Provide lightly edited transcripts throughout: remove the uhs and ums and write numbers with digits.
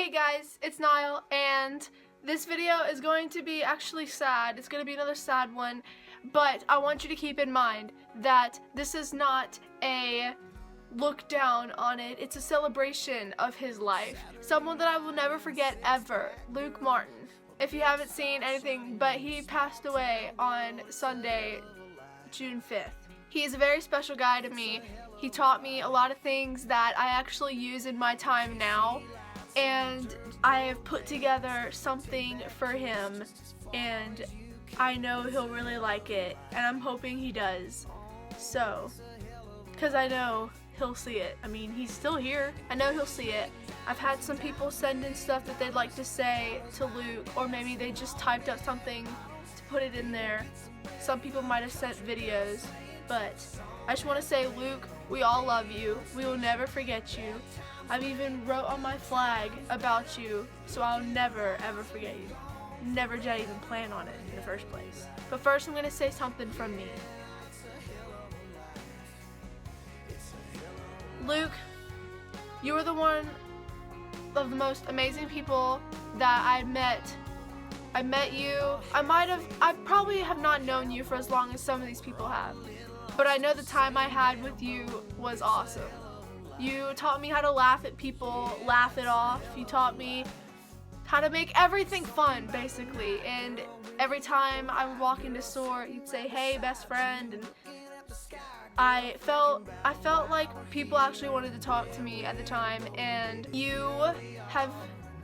Hey guys, it's Nyle, and this video is going to be actually sad. It's going to be another sad one, but I want you to keep in mind that this is not a look down on it. It's a celebration of his life. Someone that I will never forget ever, Luke Martin. If you haven't seen anything, but he passed away on Sunday, June 5th. He is a very special guy to me. He taught me a lot of things that I actually use in my time now, and I have put together something for him, and I know he'll really like it, and I'm hoping he does. So, because I know he'll see it. I mean, he's still here. I know he'll see it. I've had some people send in stuff that they'd like to say to Luke, or maybe they just typed up something to put it in there. Some people might have sent videos, but I just want to say, Luke, we all love you. We will never forget you. I've even wrote on my flag about you, so I'll never ever forget you. Never did even plan on it in the first place. But first I'm going to say something from me. Luke, you were the one of the most amazing people that I met. I met you. I probably have not known you for as long as some of these people have, but I know the time I had with you was awesome. You taught me how to laugh at people, laugh it off. You taught me how to make everything fun, basically. And every time I would walk into store, you'd say, "Hey, best friend," and I felt like people actually wanted to talk to me at the time, and you have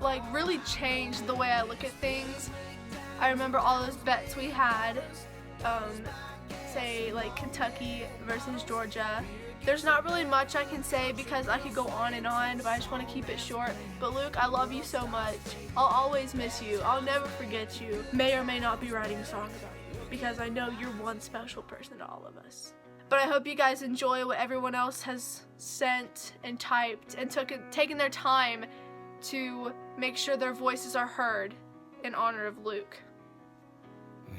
like really changed the way I look at things. I remember all those bets we had, say like Kentucky versus Georgia. There's not really much I can say because I could go on and on, but I just want to keep it short. But Luke, I love you so much. I'll always miss you. I'll never forget you. May or may not be writing a song about you because I know you're one special person to all of us. But I hope you guys enjoy what everyone else has sent and typed and taken their time to make sure their voices are heard in honor of Luke.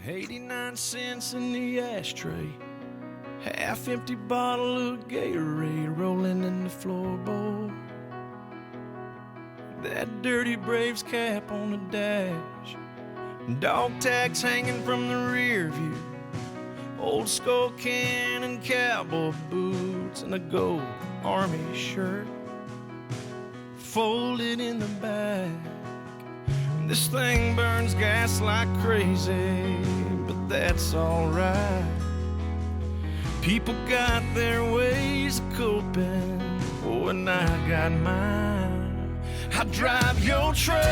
89 cents in the ashtray, half-empty bottle of Gatorade rolling in the floorboard. That dirty Braves cap on the dash, dog tags hanging from the rear view, old skull can and cowboy boots, and a gold army shirt folded in the back. This thing burns gas like crazy, but that's alright. People got their ways of coping, oh, and I got mine. I drive your truck,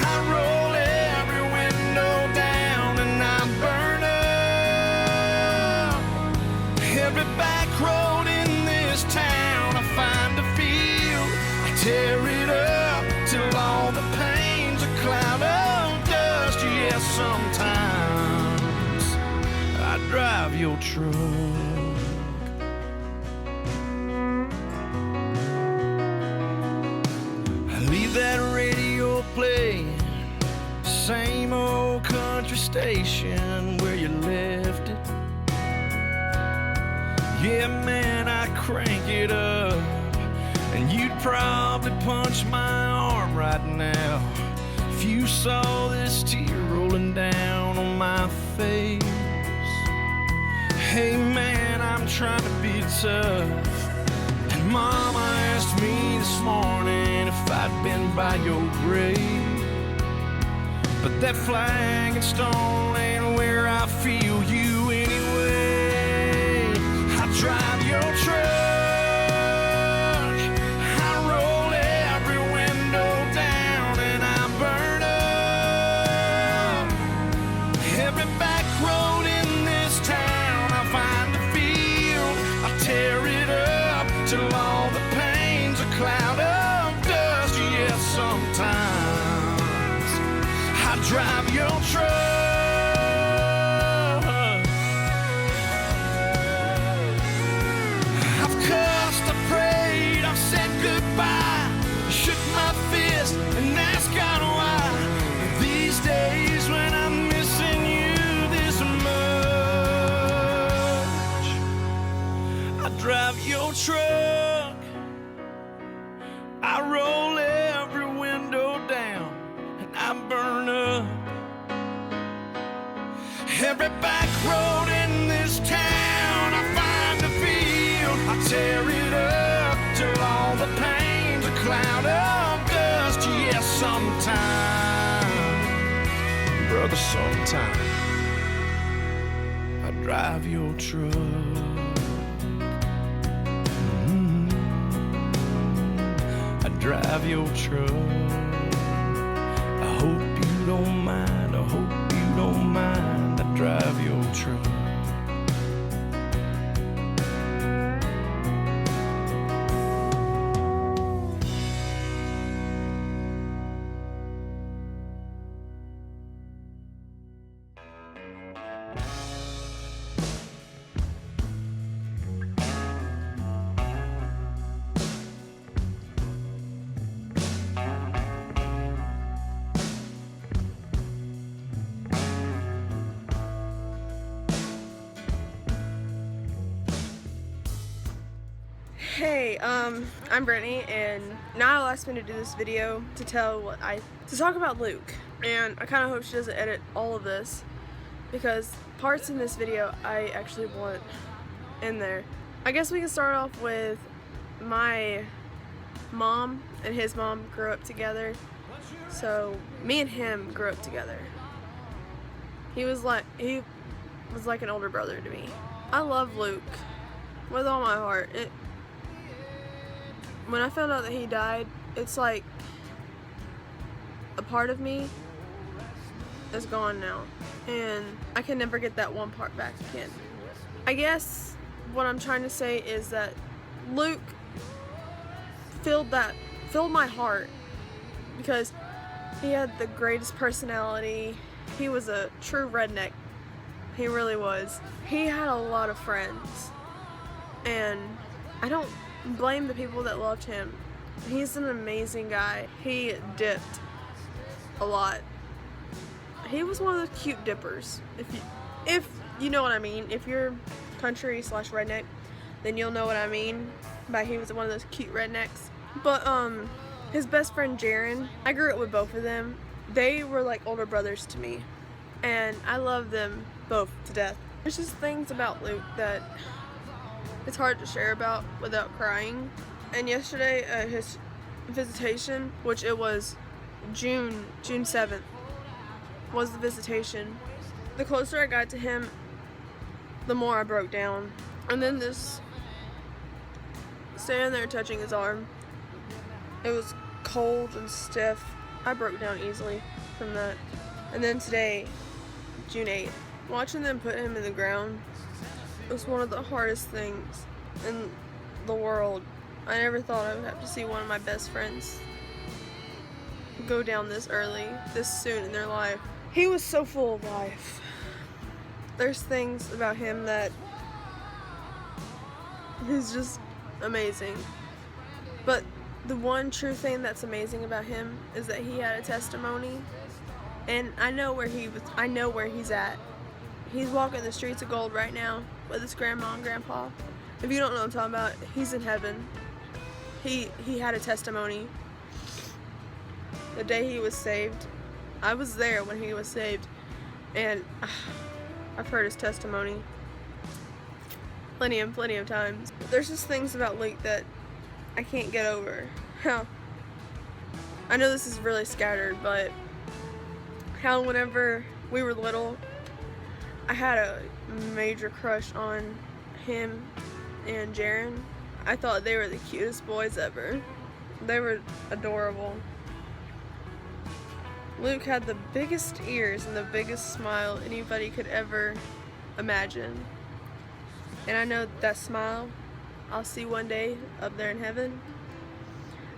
I roll every window down, and I burn up every back road in this town. I find a field, I tear it up till all the pain's a cloud of dust. Yes, sometimes I drive your truck. I leave that radio playing, same old country station where you left it. Yeah, man, I crank it up, and you'd probably punch my arm right now if you saw this tear rolling down on my face. Hey man, I'm trying to be tough, and Mama asked me this morning if I'd been by your grave, but that flag and stone ain't where I feel you anyway. I drive your truck, till all the pain's a cloud of dust. Yes, sometimes I drive your truck. I've cussed, I prayed, I've said goodbye, shook my fist and asked God why. These days when I'm missing you this much, I drive your truck. I roll every window down and I burn up every back road in this town. I find a field, I tear it up till all the pain's a cloud of dust. Yes, sometimes, brother, sometimes I drive your truck. Drive your truck. I hope you don't mind. I hope you don't mind. I drive your truck. Hey, I'm Brittany, and Nyle asked me to do this video to talk about Luke, and I kind of hope she doesn't edit all of this, because parts in this video I actually want in there. I guess we can start off with my mom and his mom grew up together, so me and him grew up together. He was like an older brother to me. I love Luke with all my heart. When I found out that he died, it's like a part of me is gone now, and I can never get that one part back again. I guess what I'm trying to say is that Luke filled my heart, because he had the greatest personality. He was a true redneck. He really was. He had a lot of friends, and I don't blame the people that loved him. He's an amazing guy. He dipped a lot. He was one of the cute dippers. If you know what I mean. If you're country / redneck, then you'll know what I mean by he was one of those cute rednecks. But his best friend Jaron, I grew up with both of them. They were like older brothers to me, and I love them both to death. There's just things about Luke that it's hard to share about without crying. And yesterday at his visitation, which it was June 7th, was the visitation. The closer I got to him, the more I broke down. And then this, standing there touching his arm, it was cold and stiff. I broke down easily from that. And then today, June 8th, watching them put him in the ground, it was one of the hardest things in the world. I never thought I would have to see one of my best friends go down this early, this soon in their life. He was so full of life. There's things about him that is just amazing. But the one true thing that's amazing about him is that he had a testimony, and I know where he's at. He's walking the streets of gold right now with his grandma and grandpa. If you don't know what I'm talking about, he's in heaven. He had a testimony. The day he was saved, I was there when he was saved, and I've heard his testimony plenty of times. There's just things about Luke that I can't get over. How, I know this is really scattered, but how whenever we were little, I had a major crush on him and Jaron. I thought they were the cutest boys ever. They were adorable. Luke had the biggest ears and the biggest smile anybody could ever imagine. And I know that smile I'll see one day up there in heaven,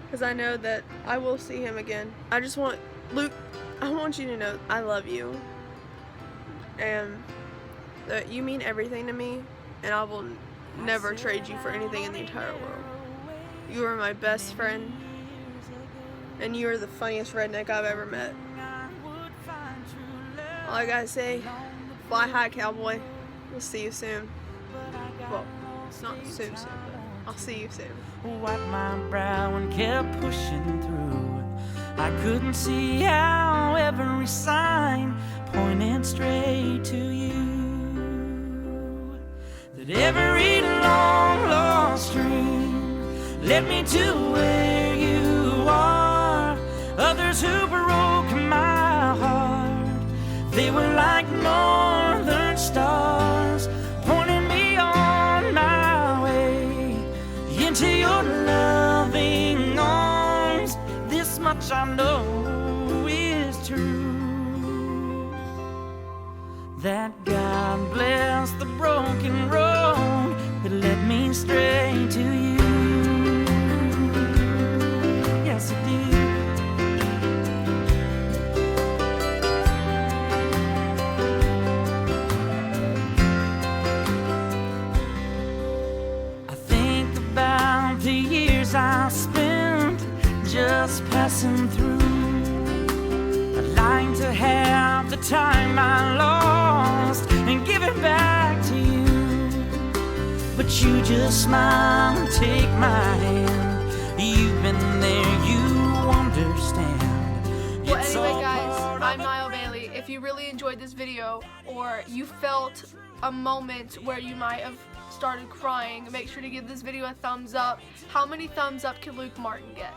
because I know that I will see him again. I just want, Luke, I want you to know I love you, and that you mean everything to me, and I will never trade you for anything in the entire world. You are my best friend, and you are the funniest redneck I've ever met. All I gotta say, fly high, cowboy. We'll see you soon. Well, not soon, but I'll see you soon. Wiped my brow and kept pushing through. I couldn't see how every sign pointed straight to you. That every long lost dream led me to where you are. Others who broke my heart, they were like northern stars, pointing me on my way into your loving arms. This much I know is true, that God bless the broken road that led me straight to you. Yes, it did. I think about the years I spent just passing through. I'd like to have the time I lost and give it back to you, but you just smile and take my hand. You've been there, you understand. Well, It's anyway, all guys, part I'm of Nyle Bailey. If you really enjoyed this video, or you felt a moment where you might have started crying, make sure to give this video a thumbs up. How many thumbs up can Luke Martin get?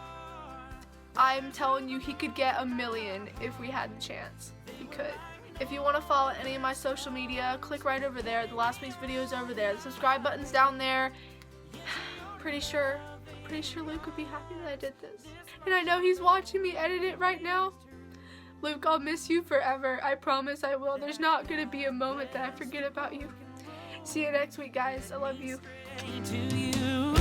I'm telling you, he could get 1 million if we had the chance. He could. If you want to follow any of my social media, click right over there. The last week's video is over there. The subscribe button's down there. Pretty sure Luke would be happy that I did this. And I know he's watching me edit it right now. Luke, I'll miss you forever. I promise I will. There's not going to be a moment that I forget about you. See you next week, guys. I love you. to you.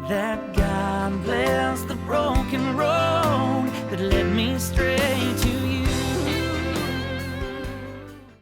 That God bless the broken road that led me straight to